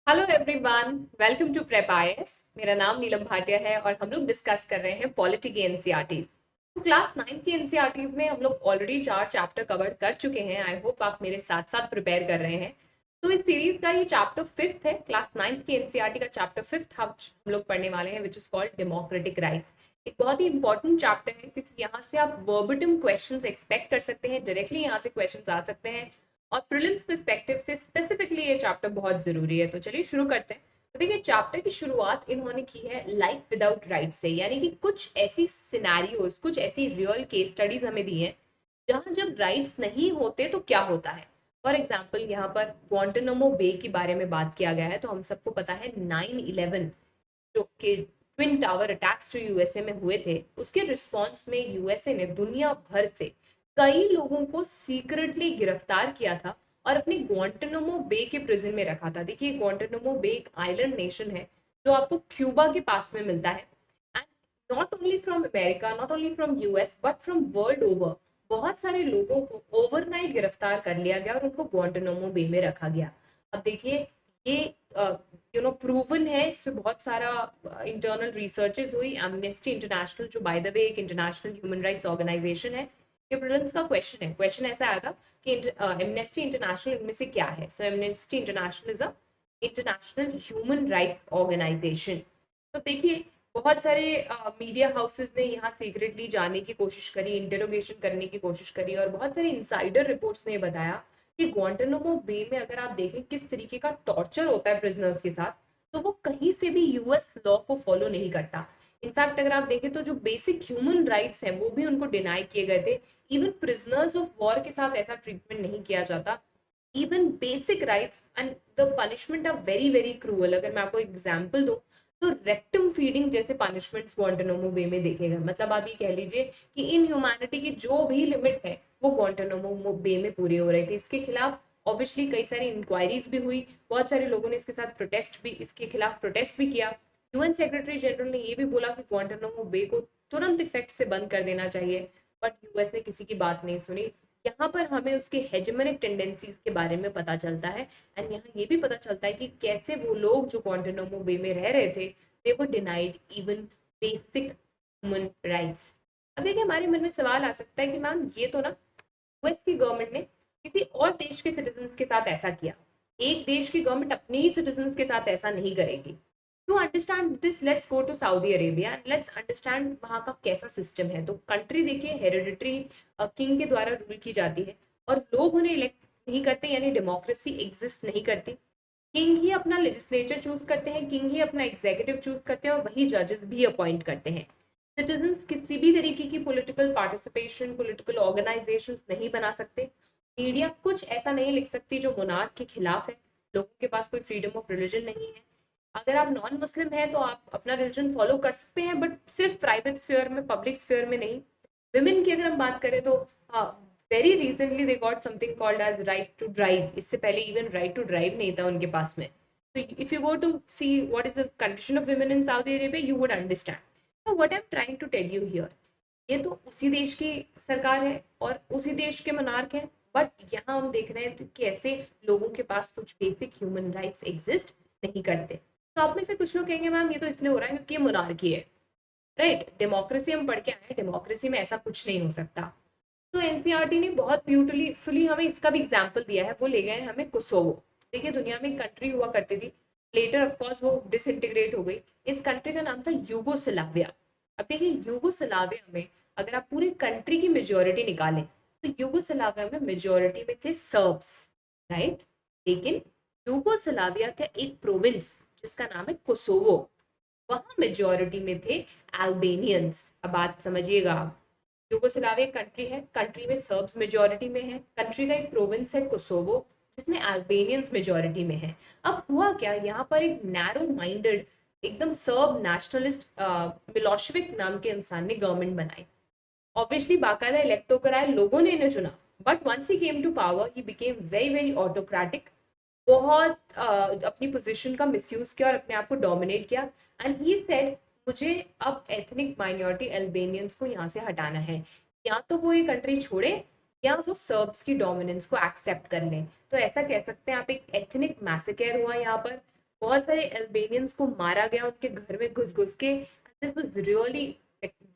Hello everyone, welcome to prep IAS. मेरा नाम नीलम भाटिया है और हम लोग डिस्कस कर रहे हैं पॉलिटी के एनसीईआरटीज। तो क्लास 9 की एनसीईआरटीज में हम लोग ऑलरेडी 4 चैप्टर कवर कर चुके हैं। आई होप आप मेरे साथ साथ प्रिपेयर कर रहे हैं। तो इस सीरीज का ये चैप्टर 5th है। क्लास 9 की एनसीईआरटी का चैप्टर 5th हम लोग पढ़ने वाले हैं, which is called democratic rights. एक बहुत ही इंपॉर्टेंट चैप्टर है क्योंकि यहाँ से आप वर्बेटिम क्वेश्चंस एक्सपेक्ट कर सकते हैं, डायरेक्टली यहाँ से क्वेश्चंस आ सकते हैं और प्रीलिम्स पर्सपेक्टिव से स्पेसिफिकली ये चैप्टर बहुत जरूरी है। तो चलिए शुरू करते हैं। तो देखिए, चैप्टर की शुरुआत इन्होंने की है लाइफ विदाउट राइट से, यानी कि कुछ ऐसी सिनेरियोज, कुछ ऐसी रियल केस स्टडीज हमें दी हैं जहां जब राइट्स नहीं होते तो क्या होता है। फॉर एग्जाम्पल, यहाँ पर ग्वांटानामो बे के बारे में बात किया गया है। तो हम सबको पता है 9/11 जो कि ट्विन टावर अटैक्स जो यूएसए में हुए थे, उसके रिस्पॉन्स में यूएसए ने दुनिया भर से कई लोगों को सीक्रेटली गिरफ्तार किया था और अपने ग्वांटानामो बे के प्रिजन में रखा था। देखिए, ग्वांटानामो बे एक आइलैंड नेशन है जो आपको क्यूबा के पास में मिलता है। And not only from America, not only from US, but from world over बहुत सारे लोगों को ओवरनाइट गिरफ्तार कर लिया गया और उनको ग्वांटानामो बे में रखा गया। अब देखिए, ये प्रूवन है, इस पे बहुत सारा इंटरनल रिसर्चेज हुई। एमनेस्टी इंटरनेशनल, जो बाय द वे एक इंटरनेशनल ह्यूमन राइट्स ऑर्गेनाइजेशन है, ये प्रीलिम्स का क्वेश्चन है। क्वेश्चन ऐसा आया था कि एमनेस्टी इंटरनेशनल इनमें से क्या है। So Amnesty International is a international human rights organisation. तो देखिए, बहुत सारे मीडिया हाउसेस ने यहाँ सीक्रेटली जाने की कोशिश करी, इंटरोगेशन करने की कोशिश करी और बहुत सारे इंसाइडर रिपोर्ट्स ने बताया कि ग्वांटानामो बे में अगर आप देखें किस तरीके का टॉर्चर होता है प्रिजनर्स के साथ, तो वो कहीं से भी यूएस लॉ को फॉलो नहीं करता। इनफैक्ट अगर आप देखें तो जो बेसिक ह्यूमन राइट्स हैं वो भी उनको डिनाई किए गए थे। इवन प्रिजनर्स ऑफ वॉर के साथ ऐसा ट्रीटमेंट नहीं किया जाता। Even basic rights and the punishment are very very cruel. अगर मैं आपको एग्जांपल दूं तो रेक्टम फीडिंग जैसे पनिशमेंट्स ग्वांटानामो बे में देखे गए। मतलब आप ये कह लीजिए कि इन ह्यूमैनिटी की जो भी लिमिट है वो ग्वांटानामो बे में पूरी हो रही थी। इसके खिलाफ ऑब्वियसली कई सारी इंक्वायरीज भी हुई, बहुत सारे लोगों ने इसके साथ प्रोटेस्ट भी, इसके खिलाफ प्रोटेस्ट भी किया। यूएन सेक्रेटरी जनरल ने ये भी बोला कि ग्वांटानामो बे को तुरंत इफेक्ट से बंद कर देना चाहिए, बट यूएस ने किसी की बात नहीं सुनी। यहाँ पर हमें उसके हेजेमनिक टेंडेंसीज के बारे में पता चलता है। एंड यहाँ ये भी पता चलता है कि कैसे वो लोग जो ग्वांटानामो बे में रह रहे थे, they were denied even basic human rights. अब देखिए, हमारे मन में सवाल आ सकता है कि मैम, ये तो ना यूएस की गवर्नमेंट ने किसी और देश के सिटीजन्स के साथ ऐसा किया, एक देश की गवर्नमेंट अपने ही सिटीजन्स के साथ ऐसा नहीं करेगी। To understand this, let's go to Saudi Arabia and let's understand वहाँ का कैसा सिस्टम है। तो कंट्री देखिए, हेरिडिटरी किंग के द्वारा रूल की जाती है और लोग उन्हें इलेक्ट नहीं करते, यानी डेमोक्रेसी एग्जिस्ट नहीं करती। किंग ही अपना लेजिस्लेचर चूज करते हैं, किंग ही अपना एग्जीक्यूटिव चूज करते हैं और वही जजेस भी अपॉइंट करते हैं। सिटीजन्स किसी भी तरीके की पॉलिटिकल पार्टिसिपेशन, पॉलिटिकल ऑर्गेनाइजेशंस नहीं बना सकते। मीडिया कुछ ऐसा नहीं लिख सकती जो मोनार्क के खिलाफ है। लोगों के पास कोई फ्रीडम ऑफ रिलीजन नहीं है। अगर आप नॉन मुस्लिम हैं तो आप अपना रिलीजन फॉलो कर सकते हैं, बट सिर्फ प्राइवेट स्फीयर में, पब्लिक स्फीयर में नहीं। विमेन की अगर हम बात करें तो very recently they got something called as right to drive. इससे पहले इवन राइट टू ड्राइव नहीं था उनके पास में। तो if you go to see what is the condition of women in Saudi Arabia, you would understand. तो what I am trying to tell you here, ये तो उसी देश की सरकार है और उसी देश के मोनार्क हैं, बट यहाँ हम देख रहे हैं कि ऐसे लोगों के पास कुछ बेसिक ह्यूमन राइट्स एग्जिस्ट नहीं करते। तो आप में से कुछ लोग कहेंगे मैम, ये तो इसलिए हो रहा है क्योंकि ये मोनार्की है। राइट, डेमोक्रेसी हम पढ़ के आए हैं, डेमोक्रेसी में ऐसा कुछ नहीं हो सकता। तो एनसीईआरटी ने बहुत ब्यूटीफुली हमें इसका भी एग्जाम्पल दिया है। वो ले गए हमें कोसोवो। देखिए, दुनिया में एक कंट्री हुआ करती थी, लेटर ऑफ कोर्स वो डिसइंटीग्रेट हो गई। इस कंट्री का नाम था यूगोस्लाविया। अब देखिए, यूगोस्लाविया में अगर आप पूरी कंट्री की मेजोरिटी निकालें तो यूगोस्लाविया में मेजोरिटी में थे सर्ब्स, राइट। लेकिन यूगोस्लाविया का एक प्रोविंस जिसका नाम है कोसोवो, वहां मेजोरिटी में थे अल्बेनियंस। अब बात समझिएगा आप, यूगोस्लाविया कंट्री है, कंट्री में सर्ब्स मेजोरिटी में है, कंट्री का एक प्रोविंस है कोसोवो जिसमें अल्बेनियंस मेजोरिटी में है। अब हुआ क्या, यहाँ पर एक नैरो माइंडेड, एकदम सर्ब नेशनलिस्ट मिलोशेविक नाम के इंसान ने गवर्नमेंट बनाई। ऑब्वियसली बाकायदा इलेक्टो कराए, लोगों ने इन्हें चुना, but once he came to power he became very very autocratic. बहुत अपनी पोजीशन का मिसयूज किया और अपने आप को डोमिनेट किया। एंड ही सेड, मुझे अब एथनिक माइनॉरिटी अल्बेनियंस को यहाँ से हटाना है। या तो वो ये कंट्री छोड़े या वो सर्ब्स की डोमिनेंस को एक्सेप्ट कर लें। तो ऐसा कह सकते हैं आप, एक एथनिक मैसेकेर हुआ यहाँ पर। बहुत सारे अल्बेनियंस को मारा गया उनके घर में घुस घुस के. This was really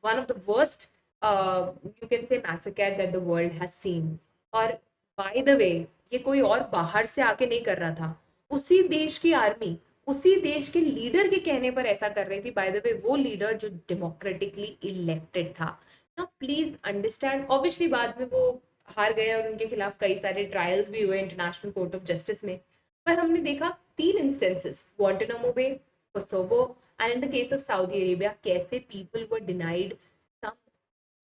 one of the worst you can say massacre that the world has seen. और बाय द वे ये कोई और बाहर से आके नहीं कर रहा था, उसी देश की आर्मी उसी देश के लीडर के कहने पर ऐसा कर रही थी. बाय द वे वो लीडर जो डेमोक्रेटिकली इलेक्टेड था. ना प्लीज अंडरस्टैंड, ऑब्वियसली बाद में वो हार गए और उनके खिलाफ कई सारे ट्रायल्स भी हुए इंटरनेशनल कोर्ट ऑफ जस्टिस में. पर हमने देखा 3 instances, Guantanamo Bay, Kosovo and in the case of Saudi Arabia, कैसे people were denied some,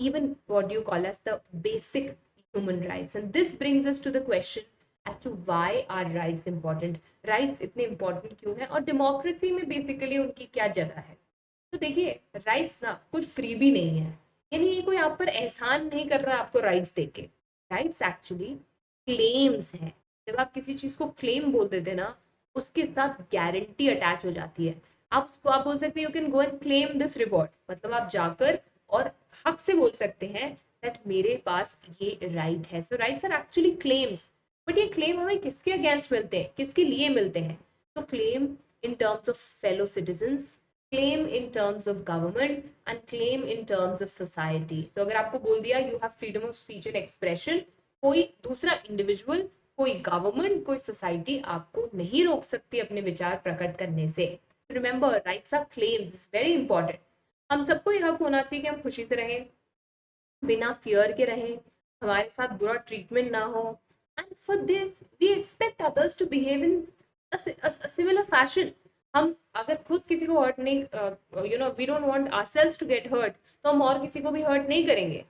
even what you call as the basic human rights. And this brings us to the question as to why are rights important. Rights इतने important क्यों हैं और democracy में basically उनकी क्या जगह है. तो देखिए राइट्स ना कोई फ्री भी नहीं है, यानी ये कोई आप पर एहसान नहीं कर रहा आपको राइट्स देके. राइट्स एक्चुअली क्लेम्स हैं. जब आप किसी चीज को क्लेम बोल देते ना, उसके साथ गारंटी अटैच हो जाती है. आप बोल सकते हैं you can go and claim this reward, मतलब आप जाकर और हक से बोल सकते हैं दैट मेरे पास ये राइट है. So rights are actually claims. But ये क्लेम हमें किसके अगेंस्ट मिलते हैं, किसके लिए मिलते हैं? तो claim in terms of fellow citizens, claim in terms of government and claim in terms of society. तो अगर आपको बोल दिया you have freedom of speech and expression, कोई दूसरा इंडिविजुअल, कोई गवर्नमेंट, कोई सोसाइटी आपको नहीं रोक सकती अपने विचार प्रकट करने से. Remember rights are claims, is very important. हम सबको यह हक होना चाहिए कि हम खुशी से रहें, बिना फियर के रहें, हमारे साथ बुरा ट्रीटमेंट ना हो. And for this we expect others to behave in similar fashion. हम अगर खुद किसी को हर्ट नहीं, you know we don't want ourselves to get hurt, तो हम और किसी को भी हर्ट नहीं करेंगे.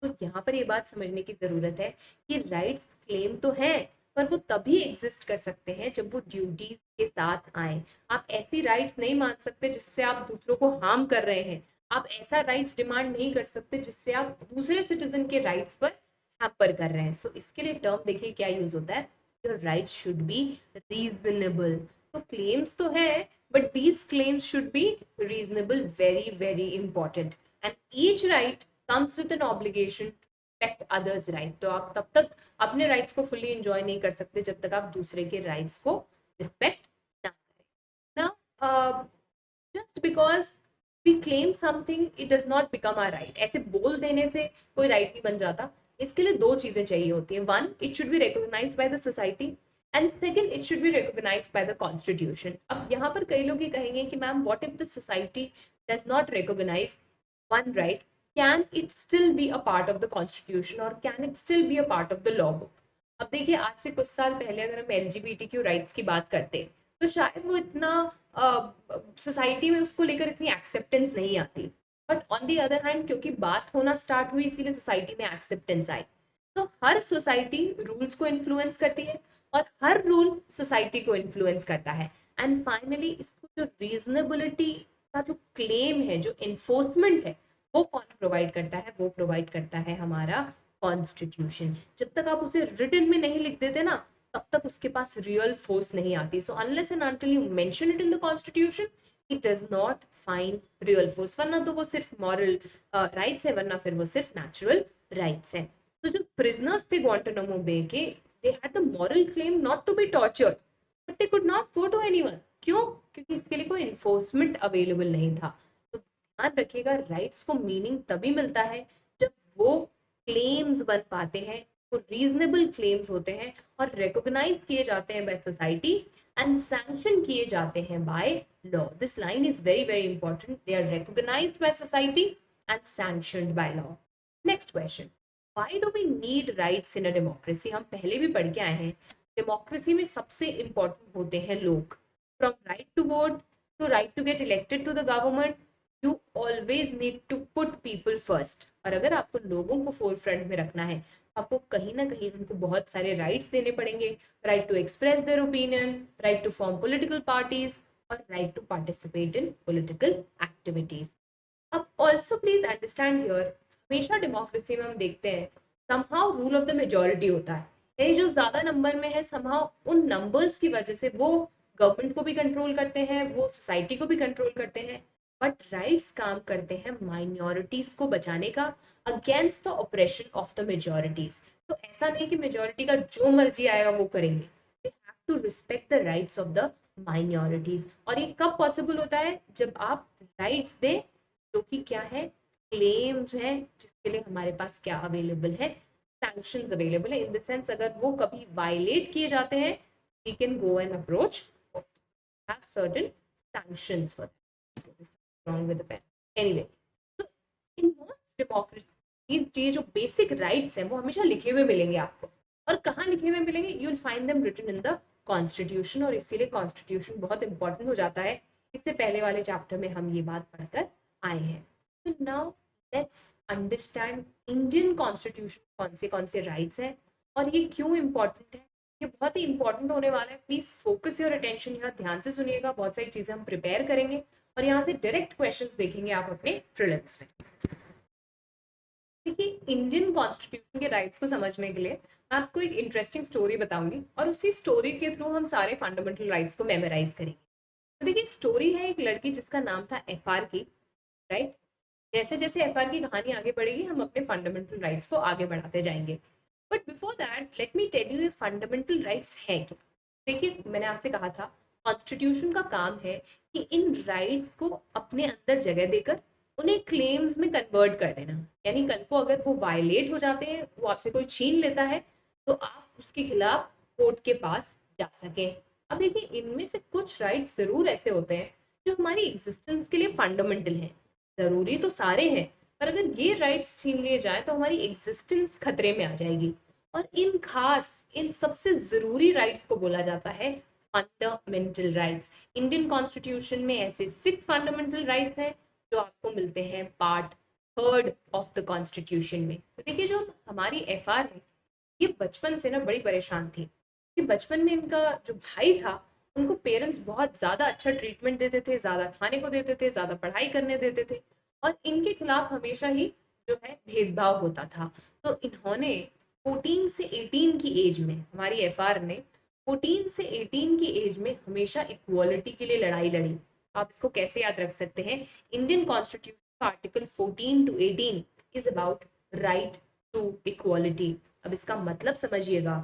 तो यहाँ पर ये बात समझने की जरूरत है कि राइट्स क्लेम तो हैं, पर वो तभी एग्जिस्ट कर सकते हैं जब वो ड्यूटीज के साथ आए. आप ऐसी राइट्स नहीं मान सकते जिससे आप दूसरों को हार्म कर रहे हैं. आप ऐसा राइट्स डिमांड नहीं कर सकते जिससे आप दूसरे सिटीजन के राइट्स पर हैम्पर कर रहे हैं. सो इसके लिए टर्म देखिए क्या यूज होता है, your rights should be reasonable. तो क्लेम्स तो है, but these claims should be reasonable, very very important. And each right comes with an obligation to respect others' right. तो आप तब तक अपने राइट्स को फुली एंजॉय नहीं कर सकते जब तक आप दूसरे के राइट्स को रिस्पेक्ट ना करें. ना just because we claim something it does not become our right. ऐसे बोल देने से कोई राइट नहीं बन जाता. इसके लिए 2 चीजें चाहिए होती है. One, it should be recognised by the society and second, it should be recognised by the constitution. अब यहाँ पर कई लोग ये कहेंगे कि ma'am what if the society does not recognise one right, can it still be a part of the constitution or can it still be a part of the law book? अब देखिए आज से कुछ साल पहले अगर हम LGBTQ राइट्स की बात करते तो शायद वो इतना सोसाइटी में उसको लेकर इतनी एक्सेप्टेंस नहीं आती. But on the other hand क्योंकि बात होना स्टार्ट हुई इसीलिए सोसाइटी में एक्सेप्टेंस आई. तो हर सोसाइटी रूल्स को इन्फ्लुएंस करती है और हर रूल सोसाइटी को इन्फ्लुएंस करता है. एंड फाइनली इसको जो रीजनेबिलिटी का जो क्लेम है, जो इन्फोर्समेंट है, वो कौन प्रोवाइड करता है? वो प्रोवाइड करता है हमारा कॉन्स्टिट्यूशन. जब तक आप उसे रिटन में नहीं लिख देते ना, तब तक उसके पास रियल फोर्स नहीं आती. So unless and until you mention it in the constitution, it does not find real force. वरना तो वो सिर्फ मॉरल राइट्स है, वरना फिर वो सिर्फ नेचुरल राइट्स है. तो जो प्रिजनर्स थे ग्वांटानामो बे के, they had the moral claim not to be tortured, but they could not go to anyone. क्यों? क्योंकि इसके लिए कोई इन्फोर्समेंट अवेलेबल नहीं था. तो ध्यान रखिएगा, राइट्स को मीनिंग तभी मिलता है जब वो क्लेम्स बन पाते हैं, वो रीजनेबल क्लेम्स होते हैं और रिकॉग्नाइज किए जाते हैं बाय सोसाइटी एंड सैंक्शन किए जाते हैं by law. This line is very very important. They are recognised by society and sanctioned by law. Next question, why do we need rights in a democracy? हम पहले भी पढ़ के आए हैं, डेमोक्रेसी में सबसे इंपॉर्टेंट होते हैं लोग. From right to vote to right to get elected to the government, you always need to put people first. और अगर आपको लोगों को फोरफ्रंट में रखना है, आपको कहीं ना कहीं उनको बहुत सारे राइट्स देने पड़ेंगे. Right to express their opinion, right to form political parties और right to participate in political activities. अब ऑल्सो प्लीज अंडरस्टैंड हियर, हमेशा डेमोक्रेसी में हम देखते हैं somehow rule of the majority होता है. यानी जो ज्यादा नंबर में है, समहाउ उन नंबर्स की वजह से वो गवर्नमेंट को भी कंट्रोल करते हैं, वो सोसाइटी को भी कंट्रोल करते हैं. बट राइट्स काम करते हैं माइनॉरिटीज को बचाने का against the operation of the majorities. तो ऐसा नहीं कि मेजॉरिटी का जो मर्जी आएगा वो करेंगे. They have to respect the rights of the minorities. और ये कब पॉसिबल होता है? जब आप राइट्स दे जो कि क्या है, क्लेम्स है, जिसके लिए हमारे पास क्या अवेलेबल है, सैंक्शंस अवेलेबल है। इन द सेंस अगर वो कभी वायलेट किए जाते हैं, we can go and approach, have certain sanctions for wrong with the pen. Anyway, so in most democracies ये जो बेसिक राइट्स हैं वो हमेशा लिखे हुए मिलेंगे आपको। और कहाँ लिखे हुए मिलेंगे? You will find them written in the constitution. और इसीलिए कॉन्स्टिट्यूशन बहुत इंपॉर्टेंट हो जाता है। इससे पहले वाले चैप्टर में हम ये बात पढ़कर आए हैं। तो now let's understand Indian constitution कौन से राइट्स हैं और ये क्यों इंपॉर्टेंट है। ये बहुत ही इंपॉर्टेंट होने वाला है। प्लीज फोकस योर अटेंशन, यहाँ ध्यान से सुनिएगा। बहुत सारी चीजें हम प्रिपेयर करेंगे और यहाँ से डायरेक्ट क्वेश्चंस देखेंगे आप अपने प्रीलिम्स में। देखिए, इंडियन कॉन्स्टिट्यूशन के राइट्स को समझने के लिए मैं आपको एक इंटरेस्टिंग स्टोरी बताऊंगी और उसी स्टोरी के थ्रू हम सारे फंडामेंटल राइट्स को मेमोराइज करेंगे। तो देखिए, स्टोरी है एक लड़की जिसका नाम था एफआर की, राइट। जैसे जैसे एफआर की कहानी आगे बढ़ेगी हम अपने फंडामेंटल राइट्स को आगे बढ़ाते जाएंगे। But before that let me tell you ये फंडामेंटल राइट्स है क्या। देखिए, मैंने आपसे कहा था कॉन्स्टिट्यूशन का काम है कि इन राइट्स को अपने अंदर जगह देकर उन्हें क्लेम्स में कन्वर्ट कर देना। यानी कल को अगर वो वायलेट हो जाते हैं, वो आपसे कोई छीन लेता है, तो आप उसके खिलाफ कोर्ट के पास जा सके। अब देखिए, इनमें से कुछ राइट्स जरूर ऐसे होते हैं जो हमारी एग्जिस्टेंस के लिए फंडामेंटल हैं। जरूरी तो सारे हैं, पर अगर ये राइट्स छीन लिए जाए तो हमारी एग्जिस्टेंस खतरे में आ जाएगी। और इन सबसे जरूरी राइट्स को बोला जाता है फंडामेंटल राइट्स। इंडियन कॉन्स्टिट्यूशन में ऐसे 6 फंडामेंटल राइट्स हैं जो आपको मिलते हैं पार्ट 3 ऑफ द कॉन्स्टिट्यूशन में। तो देखिए, जो हमारी एफआर है ये बचपन से ना बड़ी परेशान थी कि बचपन में इनका जो भाई था उनको पेरेंट्स बहुत ज्यादा अच्छा ट्रीटमेंट देते थे, ज्यादा खाने को देते थे, ज्यादा पढ़ाई करने देते थे और इनके खिलाफ हमेशा ही जो है भेदभाव होता था। तो इन्होंने 14 से 18 की एज में, हमारी एफआर ने 14 से 18 की एज में हमेशा इक्वालिटी के लिए लड़ाई लड़ी। आप इसको कैसे याद रख सकते हैं? इंडियन कॉन्स्टिट्यूशन का article 14 to 18 is about right to equality. अब इसका मतलब समझिएगा,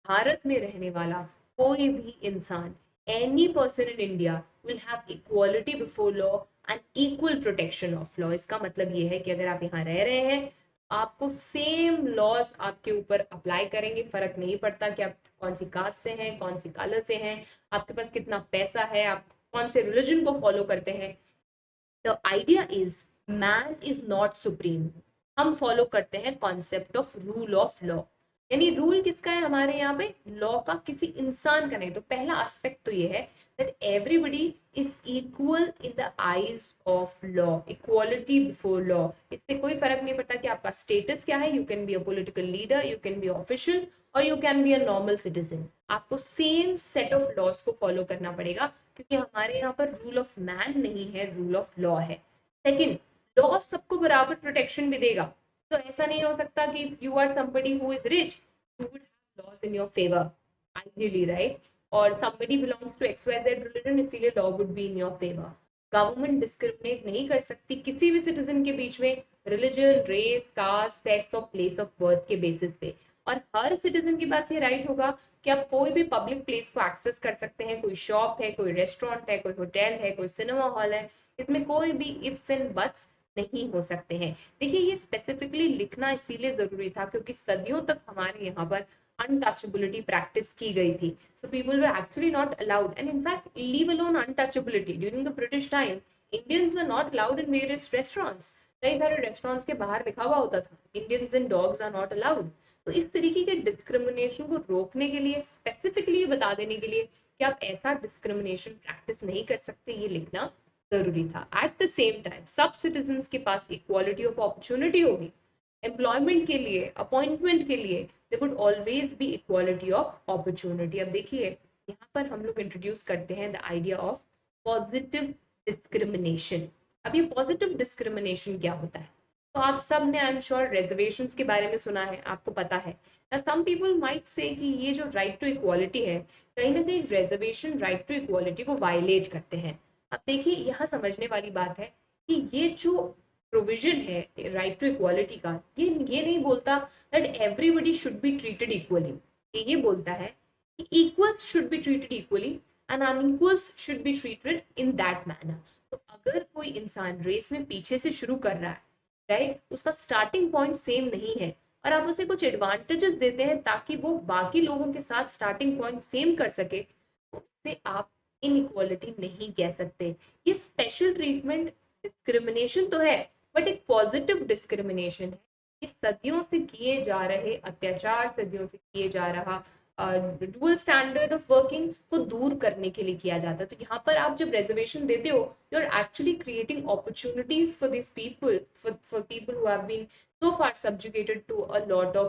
भारत में रहने वाला कोई भी इंसान, any person in India will have equality before law and equal protection of law. इसका मतलब ये है कि अगर आप यहाँ रह रहे हैं आपको सेम लॉज आपके ऊपर अप्लाई करेंगे। फर्क नहीं पड़ता कि आप कौन सी कास्ट से हैं, कौन सी कलर से हैं, आपके पास कितना पैसा है, आप कौन से रिलीजन को फॉलो करते हैं। The idea is man is not supreme. हम फॉलो करते हैं concept of rule of law. यानी रूल किसका है हमारे यहाँ पे? लॉ का, किसी इंसान का नहीं। तो पहला एस्पेक्ट तो ये है that everybody is equal in the eyes of law, equality before law. इससे कोई फर्क नहीं पड़ता कि आपका स्टेटस क्या है। You can be a political leader, you can be official और you can be a normal citizen. आपको सेम सेट ऑफ लॉज को फॉलो करना पड़ेगा क्योंकि हमारे यहाँ पर रूल ऑफ मैन नहीं है, रूल ऑफ लॉ है। सेकेंड, लॉ सबको बराबर प्रोटेक्शन भी देगा। तो ऐसा नहीं हो सकता कि if you are somebody who is rich you would have laws in your favor ideally, right? और somebody belongs to XYZ religion इसीलिए law would be in your favor। Government discriminate नहीं कर सकती किसी भी सिटीजन के बीच में रिलीजन, रेस, कास्ट, सेक्स और प्लेस ऑफ बर्थ के बेसिस पे। और हर सिटीजन के पास ये राइट होगा कि आप कोई भी पब्लिक प्लेस को एक्सेस कर सकते हैं। कोई शॉप है, कोई रेस्टोरेंट है, कोई होटल है, कोई सिनेमा हॉल है, इसमें कोई भी इफ्स एंड बट्स नहीं हो सकते हैं। देखिए, ये स्पेसिफिकली लिखना इसीलिए जरूरी था क्योंकि सदियों तक हमारे यहाँ पर अनटचेबिलिटी प्रैक्टिस की गई थी। So people were actually not allowed and in fact leave alone untouchability during the British time Indians were not allowed in various restaurants. कई सारे रेस्टोरेंट्स के बाहर लिखा हुआ होता था Indians and dogs are not allowed. तो इस तरीके के डिस्क्रिमिनेशन को रोकने के लिए, स्पेसिफिकली बता देने के लिए कि आप ऐसा डिस्क्रिमिनेशन प्रैक्टिस नहीं कर सकते, ये लिखना जरूरी था। एट द सेम टाइम सब सिटीजन्स के पास इक्वालिटी ऑफ अपॉर्चुनिटी होगी। एम्प्लॉयमेंट के लिए, अपॉइंटमेंट के लिए there would always be equality of opportunity. अब देखिए, यहाँ पर हम लोग इंट्रोड्यूस करते हैं the idea of positive discrimination. अब ये पॉजिटिव डिस्क्रिमिनेशन क्या होता है? तो आप सब ने आई एम श्योर रिजर्वेशंस के बारे में सुना है, आपको पता है। सम पीपल माइट से कि ये जो राइट टू इक्वालिटी है, कहीं ना कहीं रिजर्वेशन राइट टू इक्वालिटी को वायलेट करते हैं। अब देखिए, यहाँ समझने वाली बात है कि ये जो प्रोविजन है राइट टू इक्वालिटी का, ये नहीं बोलता that everybody should be treated equally. ये बोलता है कि equals should be treated equally and unequals should be treated in that manner. तो अगर कोई इंसान रेस में पीछे से शुरू कर रहा है, राइट, उसका स्टार्टिंग पॉइंट सेम नहीं है, और आप उसे कुछ एडवांटेजेस देते हैं ताकि वो बाकी लोगों के साथ स्टार्टिंग पॉइंट सेम कर सके, तो उससे आप इनइक्वालिटी नहीं कह सकते। ये स्पेशल ट्रीटमेंट डिस्क्रिमिनेशन तो है, बट एक पॉजिटिव डिस्क्रिमिनेशन है। ये सदियों से किए जा रहे अत्याचार, सदियों से किए जा रहा डुअल स्टैंडर्ड ऑफ वर्किंग को दूर करने के लिए किया जाता है। तो यहाँ पर आप जब रिजर्वेशन देते हो, you are actually creating opportunities for this people, for people who have been so far subjugated to a lot of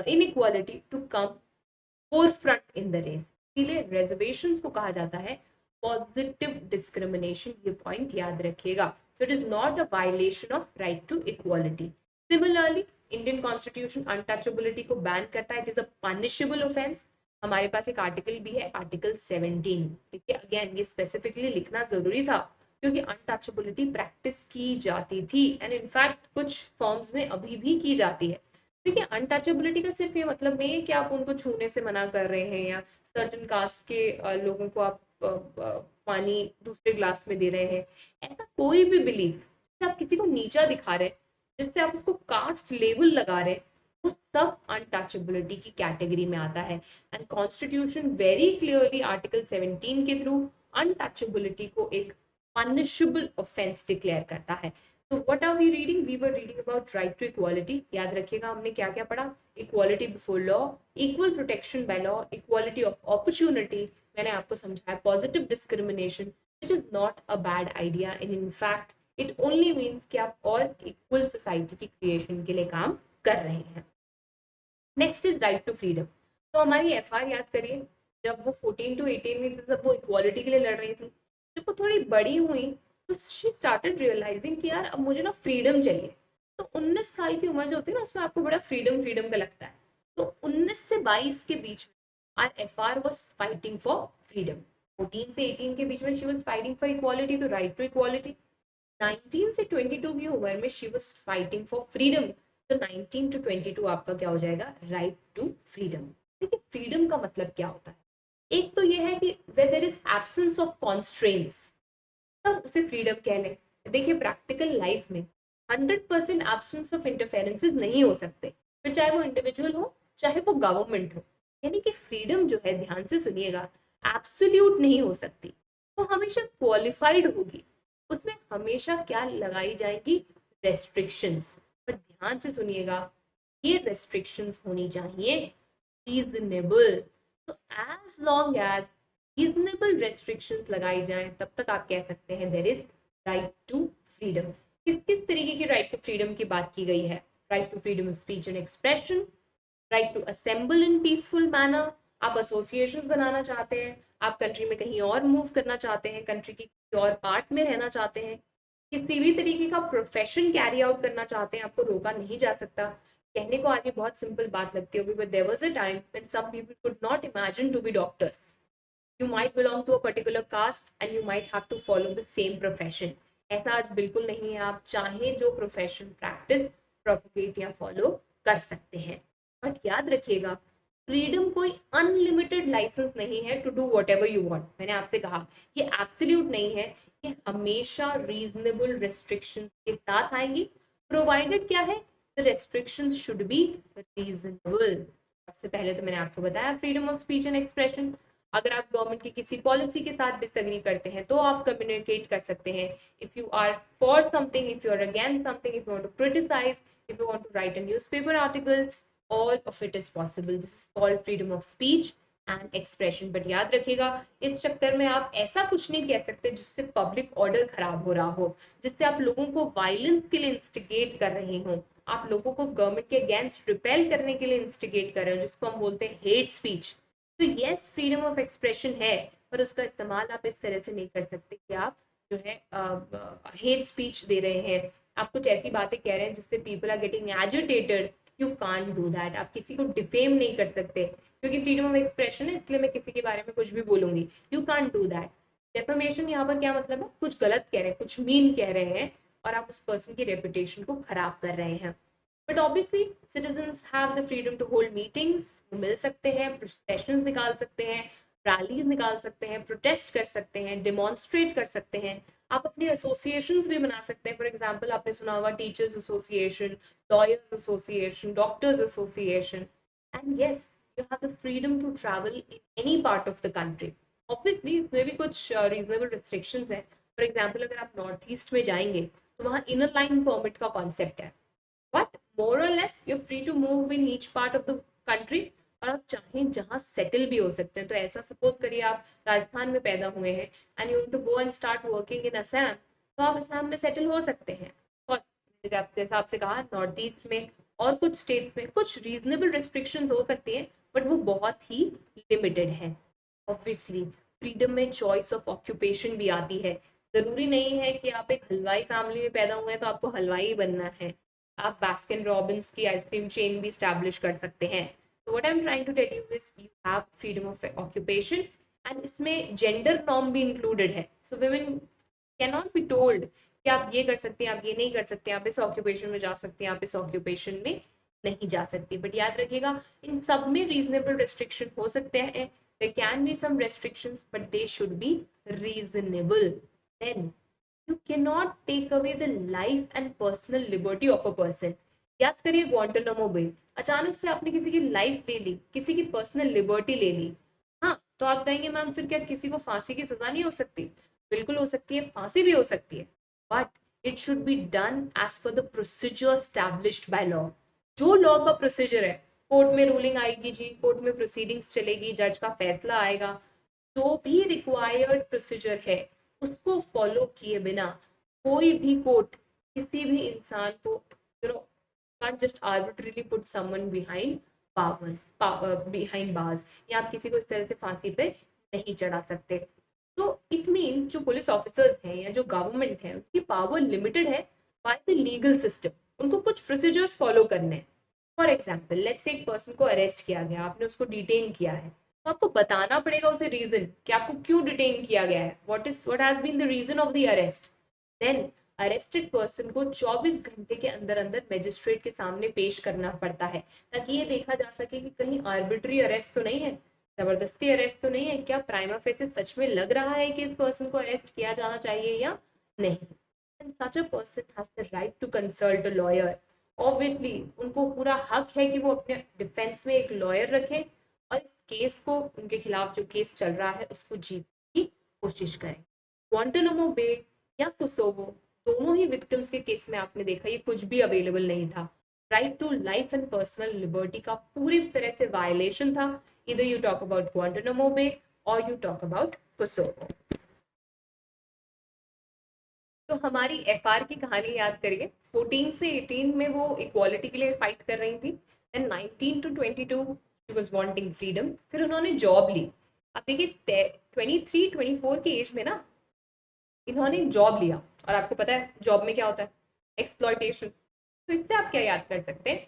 inequality to come forefront in the race। इसीलिए reservations को कहा जाता है positive discrimination, ये point याद रखिएगा। So it is not a violation of right to equality। Similarly, Indian Constitution untouchability को ban करता है, it is a punishable offense। हमारे पास एक आर्टिकल भी है, आर्टिकल 17। ठीक है, अगेन ये स्पेसिफिकली लिखना जरूरी था क्योंकि अनटचेबिलिटी प्रैक्टिस की जाती थी, एंड इनफैक्ट कुछ फॉर्म्स में अभी भी की जाती है। देखिए, अनटचेबिलिटी का सिर्फ ये मतलब नहीं है कि आप उनको छूने से मना कर रहे हैं या सर्टन कास्ट के लोगों को आप पानी दूसरे ग्लास में दे रहे हैं। ऐसा कोई भी बिलीफ जिससे आप किसी को नीचा दिखा रहे, जिससे आप उसको कास्ट लेबल लगा रहे, वो सब अनटचेबिलिटी की कैटेगरी में आता है। And constitution very clearly article 17 के थ्रू अनटचेबिलिटी को एक punishable offense declare करता है। So what are we reading? We were reading about right to equality। याद रखिएगा हमने क्या क्या पढ़ा? Equality before law, equal protection by law, equality of opportunity। मैंने आपको समझाया positive discrimination, which is not a bad idea, and in fact it only means कि आप और equal society की creation के लिए काम कर रहे हैं। Next is right to freedom. तो हमारी एफआर याद करिए, जब वो 14 to 18 में थी तब वो इक्वालिटी के लिए लड़ रही थी। जब वो थोड़ी बड़ी हुई तो शी स्टार्टेड रियलाइजिंग कि यार अब मुझे ना फ्रीडम चाहिए। तो 19 साल की उम्र जो होती है ना, उसमें आपको बड़ा फ्रीडम फ्रीडम का लगता है। तो 19 से 22 के बीच में our FR was fighting for freedom. 14 से 18 के बीच में she was fighting for equality, तो राइट टू इक्वालिटी। 19 से 22 की उम्र में she was fighting for freedom, तो 19 to 22 आपका क्या हो जाएगा? Right to freedom. देखिए, फ्रीडम का मतलब क्या होता है? एक तो ये है कि where there is absence of constraints, तब उसे फ्रीडम कह लें। देखिए, प्रैक्टिकल लाइफ में 100% एब्सेंस ऑफ इंटरफेरेंसेस नहीं हो सकते, फिर चाहे वो इंडिविजुअल हो चाहे वो गवर्नमेंट हो। यानी कि फ्रीडम जो है, ध्यान से सुनिएगा, एब्सोल्यूट नहीं हो सकती, वो हमेशा क्वालिफाइड होगी। उसमें हमेशा क्या लगाई जाएगी? रेस्ट्रिक्शंस। पर ध्यान से सुनिएगा, ये रेस्ट्रिक्शंस होनी चाहिए रीजनेबल। तो as long as reasonable restrictions लगाई जाएं, तब तक आप कह सकते हैं there is right to freedom. किस किस तरीके की राइट टू फ्रीडम की बात की गई है? Right to freedom of speech and expression, right to assemble in peaceful manner. आप एसोसिएशंस बनाना चाहते हैं, आप कंट्री में कहीं और मूव करना चाहते हैं, कंट्री की किसी और पार्ट में रहना चाहते हैं, किसी भी तरीके का प्रोफेशन कैरी आउट करना चाहते हैं, आपको रोका नहीं जा सकता। कहने को आज ये बहुत सिंपल बात लगती होगी, but there was a time when some people could not imagine to be doctors. You might belong to a particular caste and you might have to follow the same profession। ऐसा आज बिल्कुल नहीं है, आप चाहे जो प्रोफेशन प्रैक्टिस, प्रोपोगेट या follow कर सकते हैं। बट याद रखिएगा, फ्रीडम कोई अनलिमिटेड लाइसेंस नहीं है to do whatever you want. मैंने आपसे कहा, ये एब्सोल्यूट नहीं है, ये हमेशा रीजनेबल रेस्ट्रिक्शन के साथ आएंगी। प्रोवाइडेड क्या है? The restrictions should be reasonable. सबसे पहले तो मैंने आपको बताया freedom of speech and expression. अगर आप गवर्नमेंट की किसी पॉलिसी के साथ डिसएग्री करते हैं तो आप कम्युनिकेट कर सकते हैं। If you are for something, if you are against something, if you want to criticise, if you want to write a newspaper article, all of it is possible। this is called freedom of speech and expression। But याद रखिएगा, इस चक्कर में आप ऐसा कुछ नहीं कह सकते जिससे पब्लिक ऑर्डर खराब हो रहा हो, जिससे आप लोगों को वायलेंस के लिए इंस्टिगेट कर रहे हो, आप लोगों को गवर्नमेंट के अगेंस्ट रिपेल करने के लिए इंस्टिगेट कर रहे हो, जिसको हम बोलते हैं हेट स्पीच। तो यस, फ्रीडम ऑफ एक्सप्रेशन है, पर उसका इस्तेमाल आप इस तरह से नहीं कर सकते कि आप जो है हेट स्पीच दे रहे हैं, आप कुछ ऐसी बातें कह रहे हैं जिससे people are getting agitated. You can't do that. आप किसी को डिफेम नहीं कर सकते, क्योंकि फ्रीडम ऑफ एक्सप्रेशन है, इसलिए मैं किसी के बारे में कुछ भी बोलूंगी। You can't do that. Defamation यहाँ पर क्या मतलब है? कुछ गलत कह रहे हैं, कुछ मीन कह रहे हैं, और आप उस पर्सन की रेपुटेशन को खराब कर रहे हैं। But obviously citizens have the freedom to hold meetings, मिल सकते हैं, प्रोसेशंस निकाल सकते हैं, रैलीज निकाल सकते हैं, प्रोटेस्ट कर सकते हैं, डिमॉन्स्ट्रेट कर सकते हैं। आप अपने एसोसिएशंस भी बना सकते हैं। फॉर एग्जांपल आपने सुना होगा teachers association, lawyers association, doctors association. And yes, you have the freedom to travel in any part of the country. Obviously इसमें भी कुछ रीजनेबल रिस्ट्रिक्शंस हैं। फॉर एग्जांपल अगर आप नॉर्थ ईस्ट में जाएंगे तो वहाँ इनर लाइन परमिट का कॉन्सेप्ट है, but more or less you free to move in each part of the country. और आप चाहें जहाँ सेटल भी हो सकते हैं। तो ऐसा सपोज करिए आप राजस्थान में पैदा हुए हैं and you want to go and start working in Assam, तो आप असम में सेटल हो सकते हैं। और जैसा आपसे कहा नॉर्थ ईस्ट में और कुछ स्टेट्स में कुछ रीजनेबल रिस्ट्रिक्शंस हो सकती हैं, बट वो बहुत ही लिमिटेड है। ऑब्वियसली फ्रीडम में चॉइस ऑफ ऑक्यूपेशन भी आती है। जरूरी नहीं है कि आप एक हलवाई फैमिली में पैदा हुए हैं तो आपको हलवाई ही बनना है। आप बास्किन रॉबिन्स की आइसक्रीम चेन भी स्टैब्लिश कर सकते हैं। तो what I am trying to tell you is you have freedom of occupation. And इसमें जेंडर नॉर्म भी इंक्लूडेड है। So women cannot be told कि आप ये कर सकते हैं, आप ये नहीं कर सकते, आप इस ऑक्यूपेशन में जा सकते हैं, आप इस ऑक्यूपेशन में नहीं जा सकती। बट याद रखिएगा इन सब में रीजनेबल रिस्ट्रिक्शन हो सकते हैं। there can be some restrictions but they should be reasonable. Then you cannot take away the life and personal liberty of a person. याद करिए ग्वांटानामो बे, अचानक से आपने किसी की लाइफ ले ली, किसी की पर्सनल लिबर्टी ले ली। हाँ तो आप कहेंगे मैम फिर क्या किसी को फांसी की सजा नहीं हो सकती? बिल्कुल हो सकती है, फांसी भी हो सकती है, but it should be done as per the procedure established by law. जो लॉ का प्रोसीजर है, कोर्ट में रूलिंग आएगी जी, कोर्ट में प्रोसीडिंग्स चलेगी, जज का फैसला आएगा, जो भी रिक्वायर्ड प्रोसीजर है उसको फॉलो किए बिना कोई भी कोर्ट किसी भी इंसान को you know can't just arbitrarily put someone behind bars, या आप किसी को इस तरह से फांसी पे नहीं चढ़ा सकते। तो इट मीन्स जो पुलिस ऑफिसर्स हैं या जो गवर्नमेंट है उनकी पावर लिमिटेड है बाय द लीगल सिस्टम। उनको कुछ प्रोसीजर्स फॉलो करने हैं। फॉर एग्जाम्पल लेट्स से एक पर्सन को अरेस्ट किया गया, आपने उसको डिटेन किया है, तो आपको बताना पड़ेगा उसे रीजन कि आपको क्यों डिटेन किया गया है, what has been the reason of the arrest. Then arrested person को 24 घंटे के अंदर अंदर मजिस्ट्रेट के सामने पेश करना पड़ता है, ताकि ये देखा जा सके कि कहीं आर्बिट्री अरेस्ट तो नहीं है, जबरदस्ती अरेस्ट तो नहीं है, क्या प्राइमा फेसी सच में लग रहा है कि इस पर्सन को अरेस्ट किया जाना चाहिए या नहीं। And such a person has the right to consult a lawyer. Obviously उनको पूरा हक है कि वो अपने डिफेंस में एक लॉयर रखें और इस केस को, उनके खिलाफ जो केस चल रहा है उसको जीतने की कोशिश करें। ग्वांटानामो बे या कोसोवो दोनों ही विक्टिम्स के केस में आपने देखा ये कुछ भी अवेलेबल नहीं था। Right to life and personal liberty का पूरी तरह से वायलेशन था। इधर you talk about Guantanamo Bay और यू टॉक अबाउट कोसोवो। तो हमारी एफआर की कहानी याद करिए। 14 से 18 में वो इक्वालिटी के लिए फाइट कर रही थी। Then 19 to 22 she was wanting freedom. फिर उन्होंने जॉब ली। अब देखिए 23-24 की एज में ना इन्होंने जॉब लिया, और आपको पता है जॉब में क्या होता है, एक्सप्लॉयटेशन। तो इससे आप क्या याद कर सकते हैं,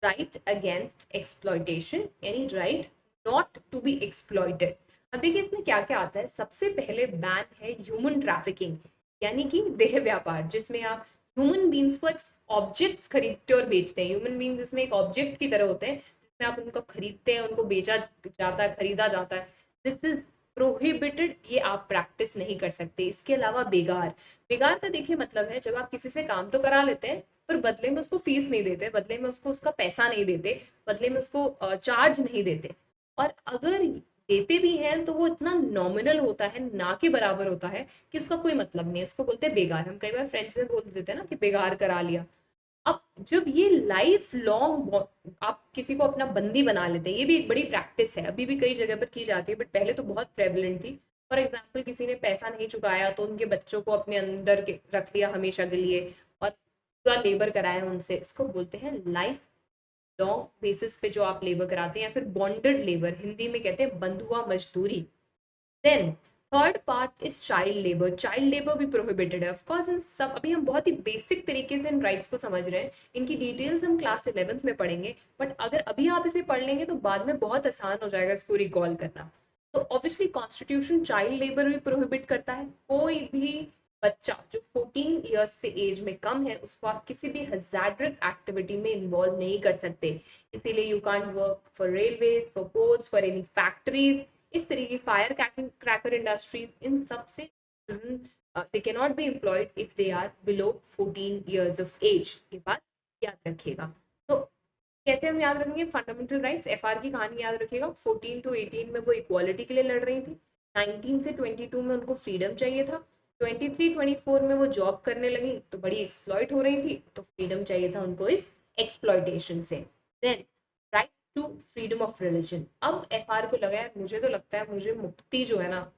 राइट अगेंस्ट एक्सप्लॉयटेशन, यानी right not to be exploited. अब देखिए इसमें क्या क्या आता है। सबसे पहले बैन है ह्यूमन ट्रैफिकिंग, यानी कि देह व्यापार, जिसमें आप ह्यूमन बींग्स को ऑब्जेक्ट्स खरीदते और बेचते हैं। ह्यूमन बींग्स इसमें एक ऑब्जेक्ट की तरह होते हैं जिसमें आप उनको खरीदते हैं, उनको बेचा जाता है, खरीदा जाता है। दिस इज प्रोहिबिटेड, ये आप प्रैक्टिस नहीं कर सकते। इसके अलावा बेगार, बेगार का देखिए मतलब है जब आप किसी से काम तो करा लेते हैं पर बदले में उसको फीस नहीं देते, बदले में उसको उसका पैसा नहीं देते, बदले में उसको चार्ज नहीं देते, और अगर देते भी हैं तो वो इतना नॉमिनल होता है, ना के बराबर होता है कि उसका कोई मतलब नहीं है। उसको बोलते हैं बेगार। हम कई बार फ्रेंड्स में बोल देते हैं ना कि बेगार करा लिया। अब जब ये लाइफ लॉन्ग आप किसी को अपना बंदी बना लेते हैं, ये भी एक बड़ी प्रैक्टिस है, अभी भी कई जगह पर की जाती है, बट पहले तो बहुत प्रेवलेंट थी। फॉर एग्जाम्पल किसी ने पैसा नहीं चुकाया तो उनके बच्चों को अपने अंदर रख लिया हमेशा के लिए और पूरा लेबर कराया उनसे। इसको बोलते हैं लाइफ लॉन्ग बेसिस पे जो आप लेबर कराते हैं, या फिर बॉन्डेड लेबर, हिंदी में कहते हैं बंधुआ मजदूरी। Then third part is child labour. Child labour भी प्रोहिबिटेड है। ऑफकोर्स इन सब अभी हम बहुत ही बेसिक तरीके से इन राइट्स को समझ रहे हैं, इनकी डिटेल्स हम क्लास 11th में पढ़ेंगे, बट अगर अभी आप इसे पढ़ लेंगे तो बाद में बहुत आसान हो जाएगा इसको रिकॉल करना। तो ऑब्वियसली कॉन्स्टिट्यूशन चाइल्ड लेबर भी प्रोहिबिट करता है। कोई भी बच्चा जो 14 ईयर्स से एज में कम है उसको आप किसी भी हजार्डस एक्टिविटी में इन्वॉल्व नहीं कर सकते। इसीलिए you can't work for railways, for ports, for any factories इस तरीके फायर क्रैकर इंडस्ट्रीज, इन सब से they cannot be employed if they are below 14 years of age. ये बात याद रखिएगा। तो कैसे हम याद रखेंगे फंडामेंटल राइट्स? एफआर की कहानी याद रखिएगा। 14 to 18 में वो इक्वालिटी के लिए लड़ रही थी, 19 से 22 में उनको फ्रीडम चाहिए था, 23-24 में वो जॉब करने लगी तो बड़ी एक्सप्लॉइट हो रही थी, तो फ्रीडम चाहिए था उनको इस एक्सप्लॉइटेशन से। Then right to freedom of religion. अब एफआर को लगा है, मुझे तो लगता है मुझे मुक्ति जो है ना,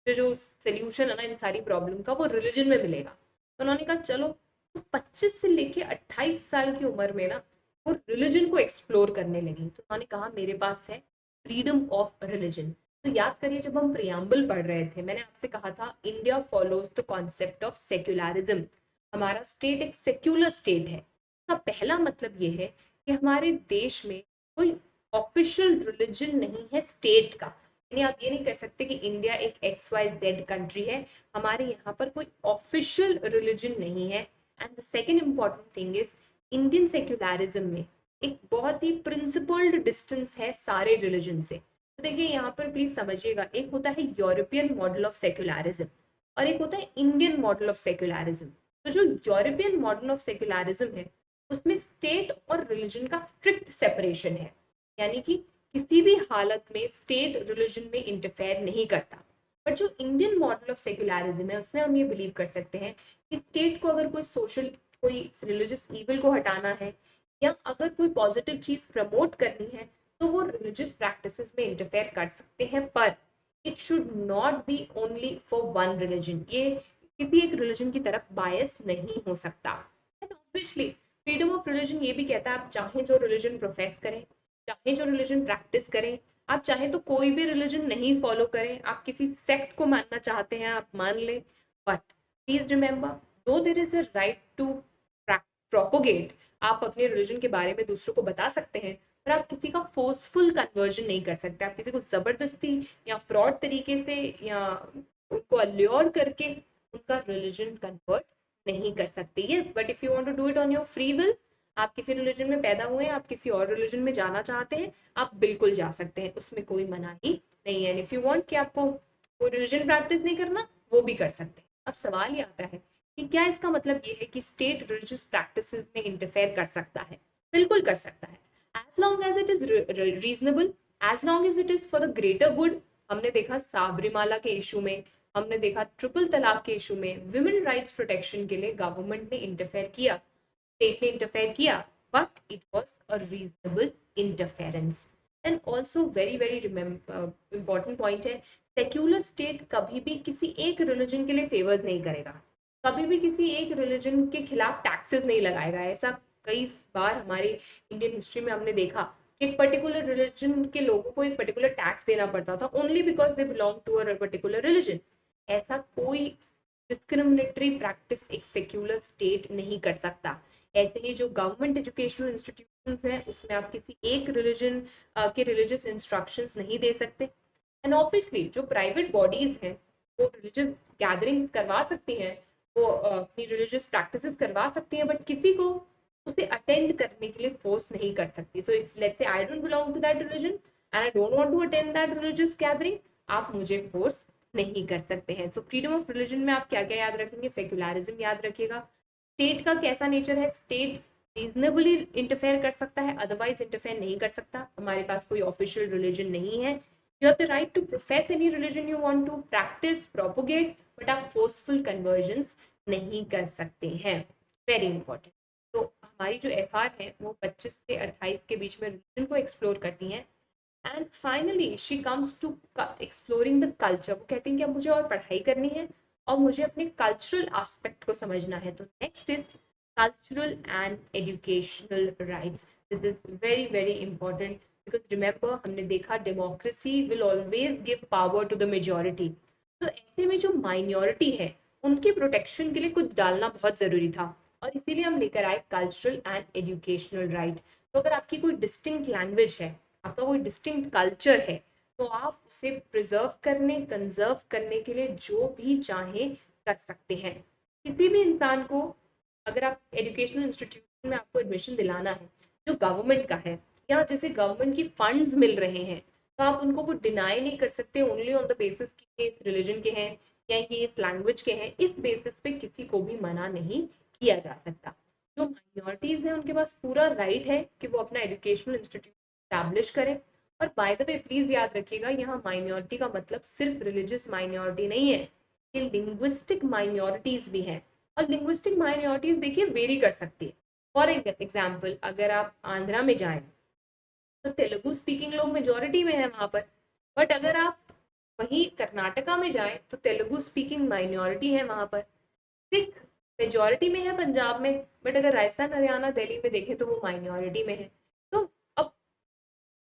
जो सोल्यूशन है ना इन सारी प्रॉब्लम का, वो रिलीजन में मिलेगा। तो उन्होंने कहा चलो, तो 25 से लेके 28 साल की उम्र में ना वो रिलीजन को एक्सप्लोर करने लगी। तो उन्होंने कहा मेरे पास है फ्रीडम ऑफ रिलीजन। तो याद करिए जब हम प्रियम्बल पढ़ रहे थे, मैंने आपसे कहा था India follows the concept of secularism. हमारा स्टेट एक सेक्युलर स्टेट है। इसका पहला मतलब ये है कि हमारे देश में कोई ऑफिशियल रिलीजन नहीं है स्टेट का। यानी आप ये नहीं कह सकते कि इंडिया एक XYZ कंट्री है, हमारे यहाँ पर कोई ऑफिशियल रिलीजन नहीं है। And the second important thing is Indian secularism में एक बहुत ही प्रिंसिपल्ड डिस्टेंस है सारे रिलीजन से। तो देखिए यहाँ पर प्लीज समझिएगा, एक होता है यूरोपियन मॉडल ऑफ सेक्युलरिज्म और एक होता है इंडियन मॉडल ऑफ सेक्युलरिज्म। तो जो यूरोपियन मॉडल ऑफ सेक्युलरिज्म है उसमें स्टेट और रिलीजन का स्ट्रिक्ट सेपरेशन है, यानी कि किसी भी हालत में स्टेट रिलीजन में इंटरफेयर नहीं करता। बट जो इंडियन मॉडल ऑफ सेक्युलरिज्म है उसमें हम ये बिलीव कर सकते हैं कि स्टेट को अगर कोई सोशल, कोई रिलीजियस इविल को हटाना है या अगर कोई पॉजिटिव चीज प्रमोट करनी है तो वो रिलीजियस प्रैक्टिसेस में इंटरफेयर कर सकते हैं, पर it should not be only for one religion. ये किसी एक रिलीजन की तरफ बायस नहीं हो सकता। And obviously freedom of religion ये भी कहता है आप चाहे जो रिलीजन प्रोफेस करें, चाहे जो रिलीजन प्रैक्टिस करें, आप चाहे तो कोई भी रिलीजन नहीं फॉलो करें, आप किसी सेक्ट को मानना चाहते हैं आप मान लें, but please remember though there is a right to propagate, आप अपने रिलीजन के बारे में दूसरों को बता सकते हैं, पर आप किसी का फोर्सफुल कन्वर्जन नहीं कर सकते। आप किसी को जबरदस्ती या फ्रॉड तरीके से या उनको अल्योर करके उनका रिलीजन कन्वर्ट नहीं कर सकते। Yes, but if you want to do it on your free will, आप किसी रिलीजन में पैदा हुए हैं, आप किसी और रिलीजन में जाना चाहते हैं, आप बिल्कुल जा सकते हैं, उसमें कोई मनाही नहीं है। इफ यू वांट कि आपको कोई रिलीजन प्रैक्टिस नहीं करना, वो भी कर सकते हैं। अब सवाल ये आता है कि क्या इसका मतलब ये है कि स्टेट रिलीजियस प्रैक्टिसेस में इंटरफेयर कर सकता है? बिल्कुल कर सकता है, as long as it is reasonable, as long as it is for the greater good. हमने देखा साबरीमाला के इशू में, हमने देखा ट्रिपल तलाक के इशू में, विमेन राइट्स प्रोटेक्शन के लिए गवर्नमेंट ने इंटरफेयर किया, स्टेट ने इंटरफेयर किया, but it was a reasonable interference. And also very very important point है, सेक्युलर स्टेट कभी भी किसी एक रिलीजन के लिए फेवर्स नहीं करेगा, कभी भी किसी एक रिलीजन के खिलाफ टैक्सेस नहीं लगाएगा। ऐसा कई बार हमारी इंडियन हिस्ट्री में हमने देखा कि एक पर्टिकुलर रिलीजन के लोगों को एक पर्टिकुलर टैक्स देना पड़ता था only because they belong to a particular religion. ऐसा कोई डिस्क्रिमिनेटरी प्रैक्टिस एक सेक्युलर स्टेट नहीं कर सकता। ऐसे ही जो गवर्नमेंट एजुकेशनल इंस्टीट्यूशंस हैं उसमें आप किसी एक रिलीजन के रिलीजियस इंस्ट्रक्शंस नहीं दे सकते। एंड ऑब्वियसली जो प्राइवेट बॉडीज हैं वो रिलीजियस गैदरिंग्स करवा सकती हैं, वो अपनी रिलीजियस प्रैक्टिसेस करवा सकती हैं, बट किसी को उसे अटेंड करने के लिए फोर्स नहीं कर सकती। सो if let's say I don't belong to that religion and I don't want to attend that religious gathering, आप मुझे फोर्स नहीं कर सकते हैं। सो फ्रीडम ऑफ रिलीजन में आप क्या क्या याद रखेंगे? सेक्युलरिज्म याद रखिएगा। स्टेट का कैसा नेचर है? स्टेट रीजनेबली इंटरफेयर कर सकता है, अदरवाइज इंटरफेयर नहीं कर सकता। हमारे पास कोई ऑफिशियल रिलीजन नहीं है। You have the right to profess any religion you want to practise propagate, but आप फोर्सफुल कन्वर्जन्स नहीं कर सकते हैं। Very important. तो हमारी जो एफआर है वो 25 से 28 के बीच में रिलीजन को एक्सप्लोर करती हैं। And finally she comes to exploring the culture. वो कहती हैं कि अब मुझे और पढ़ाई करनी है और मुझे अपने कल्चरल एस्पेक्ट को समझना है। तो next is cultural and educational rights. This is very very important because remember हमने देखा democracy will always give power to the majority. तो ऐसे में जो माइनॉरिटी है उनके प्रोटेक्शन के लिए कुछ डालना बहुत ज़रूरी था, और इसीलिए हम लेकर आए कल्चरल एंड एजुकेशनल राइट। तो अगर आपकी कोई डिस्टिंक्ट लैंग्वेज है, आपका कोई डिस्टिंक्ट कल्चर है, तो आप उसे प्रिजर्व करने, कंजर्व करने के लिए जो भी चाहें कर सकते हैं। किसी भी इंसान को अगर आप एजुकेशनल इंस्टीट्यूशन में आपको एडमिशन दिलाना है जो गवर्नमेंट का है, या जैसे गवर्नमेंट की फंड्स मिल रहे हैं, तो आप उनको वो डिनाई नहीं कर सकते ओनली ऑन द बेसिस कि ये इस रिलीजन के हैं या ये इस लैंग्वेज के हैं। इस बेसिस पे किसी को भी मना नहीं किया जा सकता। जो माइनॉरिटीज हैं उनके पास पूरा राइट है कि वो अपना एजुकेशनल इंस्टीट्यूट स्टैब्लिश करें। और बाय द वे प्लीज याद रखिएगा, यहाँ माइनॉरिटी का मतलब सिर्फ रिलीजियस माइनॉरिटी नहीं है, ये लिंग्विस्टिक माइनॉरिटीज भी हैं। और लिंग्विस्टिक माइनॉरिटीज देखिए वेरी कर सकती है। फॉर एग्जाम्पल अगर आप आंध्रा में जाएं तो तेलुगु स्पीकिंग लोग मेजोरिटी में है वहां पर। बट अगर आप वहीं कर्नाटका में जाएं तो तेलुगु स्पीकिंग माइनॉरिटी है वहां पर। सिख मेजोरिटी में है पंजाब में, बट अगर राजस्थान हरियाणा दिल्ली में देखें तो वो माइनॉरिटी में है। तो अब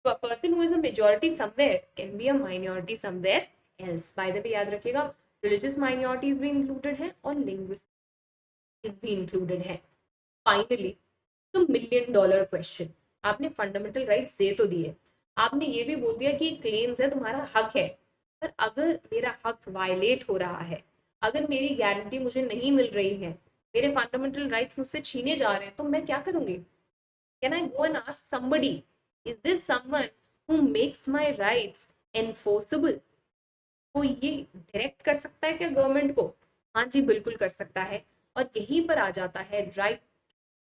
person who is a majority somewhere can be a minority somewhere else. By the way याद रखिएगा, रिलीजियस माइनॉरिटीज भी इंक्लूडेड है और लिंग्विस्टिक भी इंक्लूडेड है। फाइनली तो $1 million क्वेश्चन, आपने फंडामेंटल राइट्स दे तो दिए, आपने ये भी बोल दिया कि क्लेम्स है तुम्हारा हक है, पर अगर मेरा हक वायलेट हो रहा है, अगर मेरी गारंटी मुझे नहीं मिल रही है, मेरे फंडामेंटल राइट्स मुझसे छीने जा रहे हैं, तो मैं क्या करूंगी? Can I go and ask somebody, is this someone who makes my rights enforceable? वो ये डायरेक्ट कर सकता है क्या गवर्नमेंट को? हाँ जी, बिल्कुल कर सकता है। और यहीं पर आ जाता है राइट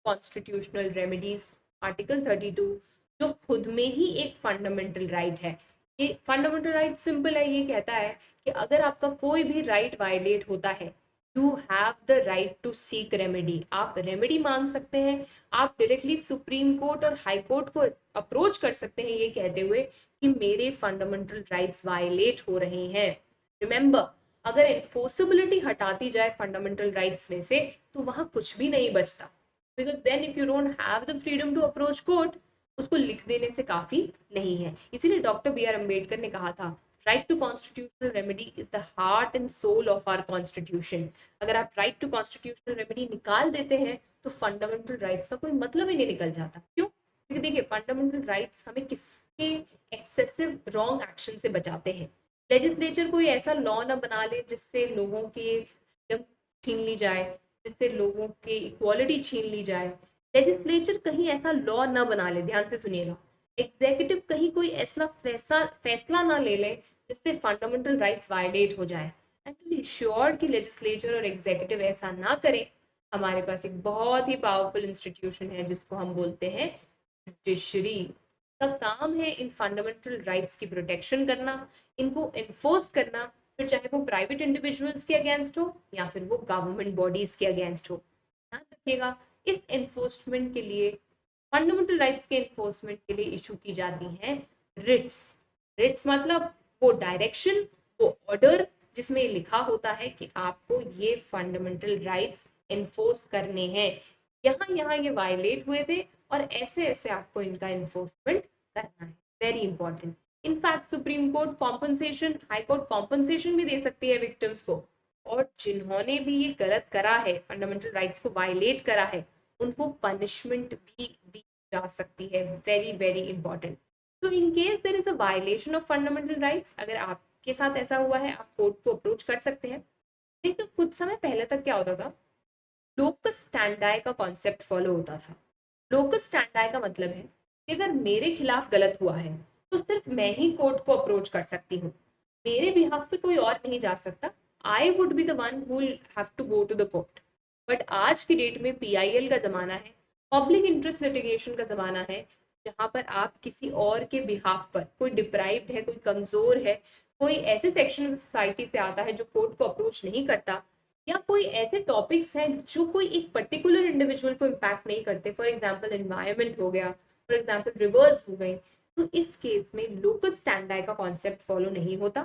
कॉन्स्टिट्यूशनल रेमेडीज, आर्टिकल 32, जो खुद में ही एक फंडामेंटल राइट है। ये फंडामेंटल राइट सिंपल है, ये कहता है कि अगर आपका कोई भी राइट वायलेट होता है, you have the right to seek remedy. आप रेमेडी मांग सकते हैं, आप डायरेक्टली सुप्रीम कोर्ट और हाई कोर्ट को अप्रोच कर सकते हैं ये कहते हुए कि मेरे फंडामेंटल राइट्स वायलेट हो रहे हैं। रिमेंबर, अगर एनफोर्सेबिलिटी हटाती जाए फंडामेंटल राइट्स में से तो वहां कुछ भी नहीं बचता। Because then if you don't have the freedom to approach court, उसको लिख देने से काफी नहीं है। इसीलिए डॉक्टर बी आर अम्बेडकर ने कहा था, right to constitutional remedy is the heart and soul of our constitution. अगर आप राइट टू कॉन्स्टिट्यूशनल रेमेडी निकाल देते हैं तो फंडामेंटल राइट्स का कोई मतलब ही नहीं निकल जाता। क्यों? क्योंकि देखिए फंडामेंटल राइट्स हमें किसके एक्सेसिव रॉन्ग एक्शन से बचाते हैं। लेजिस्लेचर कोई ऐसा लॉ ना बना ले जिससे लोगों के फ्रीडम छीन ली जाए, जिससे लोगों के इक्वालिटी छीन ली जाए। लेजिस्लेचर कहीं ऐसा लॉ ना बना ले, ध्यान से सुनिएगा, एग्जीक्यूटिव कहीं कोई ऐसा फैसला ना ले ले जिससे फंडामेंटल राइट्स वायलेट हो जाए। एंड टू इंश्योर कि लेजिस्लेचर और एग्जीक्यूटिव ऐसा ना करे, हमारे पास एक बहुत ही पावरफुल इंस्टीट्यूशन है जिसको हम बोलते हैं जुडिशरी। का काम है इन फंडामेंटल राइट्स की प्रोटेक्शन करना, इनको इन्फोर्स करना, फिर चाहे वो प्राइवेट इंडिविजुअल्स के अगेंस्ट हो या फिर वो गवर्नमेंट बॉडीज के अगेंस्ट हो। ध्यान रखिएगा, इस एनफोर्समेंट के लिए, फंडामेंटल राइट्स के एनफोर्समेंट के लिए इशू की जाती हैं रिट्स। रिट्स मतलब वो डायरेक्शन, वो ऑर्डर जिसमें लिखा होता है कि आपको ये फंडामेंटल राइट्स एनफोर्स करने हैं, यहाँ यहाँ ये वायलेट हुए थे और ऐसे ऐसे आपको इनका इन्फोर्समेंट करना है। Very important. In fact supreme court compensation, high court compensation भी दे सकती है विक्टिम्स को। और जिन्होंने भी ये गलत करा है, फंडामेंटल राइट्स को वायलेट करा है, उनको पनिशमेंट भी दी जा सकती है। Very very important. तो in case there is a violation of fundamental rights, अगर आपके साथ ऐसा हुआ है, आप कोर्ट को अप्रोच कर सकते हैं। देखिए कुछ समय पहले तक क्या होता था, लोकस स्टैंडाई का कॉन्सेप्ट फॉलो होता था। लोकस स्टैंडाई का मतलब है कि अगर मेरे खिलाफ गलत हुआ है तो सिर्फ मैं ही कोर्ट को अप्रोच कर सकती हूँ, मेरे बिहाफ पे कोई और नहीं जा सकता। I would be the one who have to go to the court. But आज की डेट में पीआईएल का जमाना है, पब्लिक इंटरेस्ट लिटिगेशन का जमाना है, जहां पर आप किसी और के बिहाफ पर, कोई डिप्राइव्ड है, कोई कमजोर है, कोई ऐसे सेक्शन सोसाइटी से आता है जो कोर्ट को अप्रोच नहीं करता, या कोई ऐसे टॉपिक्स हैं जो कोई एक पर्टिकुलर इंडिविजुअल को इम्पैक्ट नहीं करते, फॉर एग्जाम्पल एनवायरमेंट हो गया, फॉर एग्जाम्पल रिवर्स हो गई, तो इस केस में लोकस स्टैंडाई का कॉन्सेप्ट फॉलो नहीं होता।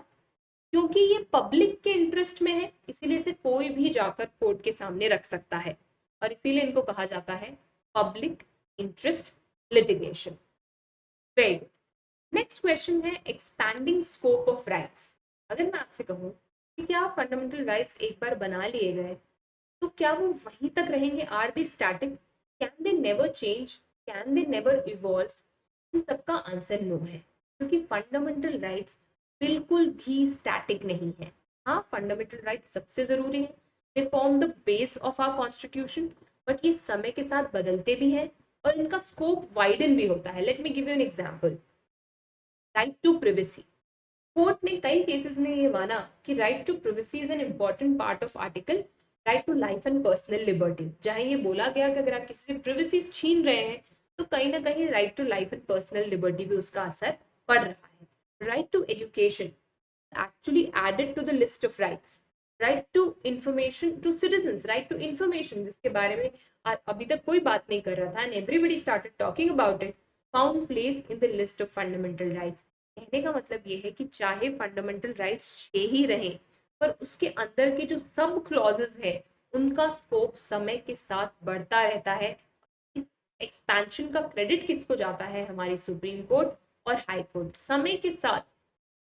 क्योंकि ये पब्लिक के इंटरेस्ट में है, इसीलिए इसे कोई भी जाकर कोर्ट के सामने रख सकता है, और इसीलिए इनको कहा जाता है public interest litigation. Very good. Next question है एक्सपैंडिंग स्कोप ऑफ राइट्स। अगर मैं आपसे कहूँ कि क्या फंडामेंटल राइट्स एक बार बना लिए गए तो क्या वो वहीं तक रहेंगे? Are they static? Can they never change? Can they never evolve? इन सबका आंसर नो है, क्योंकि फंडामेंटल राइट्स बिल्कुल भी स्टैटिक नहीं है। हाँ, फंडामेंटल राइट्स सबसे जरूरी है, they form the base of our constitution, but ये समय के साथ बदलते भी हैं और इनका स्कोप वाइडन भी होता है। Let me give you an example. Right to privacy. Court ने कई केसेस में ये माना कि right to privacy is an important part of article right to life and personal liberty, जहां ये बोला गया कि अगर आप किसी से प्रिवेसी छीन रहे हैं तो कहीं ना कहीं right to life and personal liberty भी उसका असर पड़ रहा है। Right to education actually added to the list of rights. Right to information to citizens, right to information, जिसके बारे में अभी तक कोई बात नहीं कर रहा था, and everybody started talking about it, found place in the list of fundamental rights. कहने का मतलब ये है कि चाहे फंडामेंटल राइट्स 6 ही रहे, पर उसके अंदर के जो सब क्लॉजेस है उनका स्कोप समय के साथ बढ़ता रहता है। इस एक्सपेंशन का क्रेडिट किसको जाता है? हमारी सुप्रीम कोर्ट और हाई कोर्ट। समय के साथ,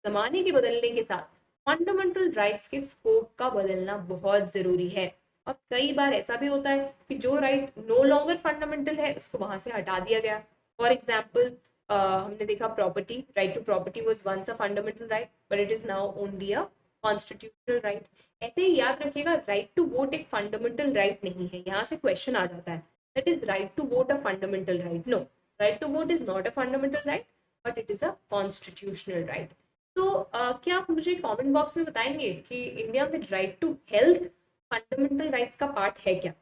जमाने के बदलने के साथ फंडामेंटल राइट्स के स्कोप का बदलना बहुत जरूरी है। और कई बार ऐसा भी होता है कि जो राइट नो लॉन्गर फंडामेंटल है उसको वहां से हटा दिया गया। फॉर एग्जाम्पल हमने देखा property, right to property was once a fundamental right but it is now only a constitutional right. ऐसे ही याद रखिएगा, राइट टू वोट एक फंडामेंटल राइट नहीं है। यहाँ से क्वेश्चन आ जाता है, that is right to vote a fundamental right? No, right to vote is not a fundamental right but it is a constitutional right. तो क्या आप मुझे कमेंट बॉक्स में बताएंगे कि इंडिया में right to health fundamental rights का part है क्या?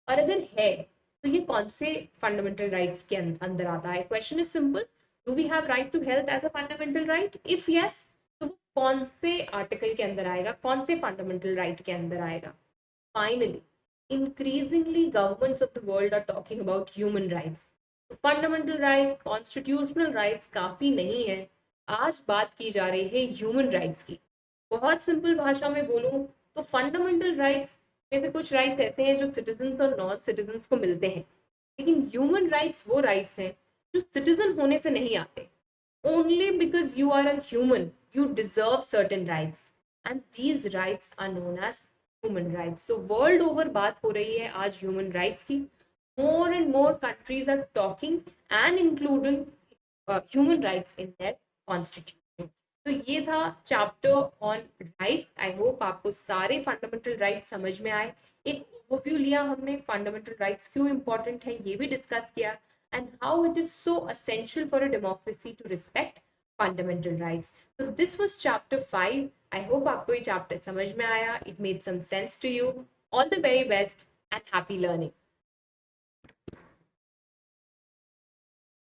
और अगर है तो ये कौन से फंडामेंटल राइट्स के अंदर आता है? Question is simple, do we have right to health as a fundamental right? If yes, तो वो कौन से आर्टिकल के अंदर आएगा, कौन से फंडामेंटल राइट के अंदर आएगा? Finally, increasingly governments of the world are talking about human rights. तो फंडामेंटल राइट्स, कॉन्स्टिट्यूशनल राइट्स काफी नहीं है, आज बात की जा रही है ह्यूमन राइट्स की। बहुत सिंपल भाषा में बोलूं तो फंडामेंटल राइट्स में से कुछ राइट्स ऐसे हैं जो सिटीजन्स और नॉन सिटीजन्स को मिलते हैं, लेकिन ह्यूमन राइट्स वो राइट्स हैं जो सिटीजन होने से नहीं आते। Only because you are a human, you deserve certain rights, and these rights are known as human rights. So world over बात हो रही है आज human rights की। More and more countries are talking and including human rights in their constitution. तो ये था chapter on rights. I hope आपको सारे फंडामेंटल राइट्स समझ में आए। एक ओवरव्यू लिया हमने, फंडामेंटल राइट्स क्यों इंपॉर्टेंट है ये भी डिस्कस किया, and how it is so essential for a democracy to respect fundamental rights. So this was chapter 5. I hope आपको ये chapter समझ में आया, it made some sense to you. All the very best and happy learning.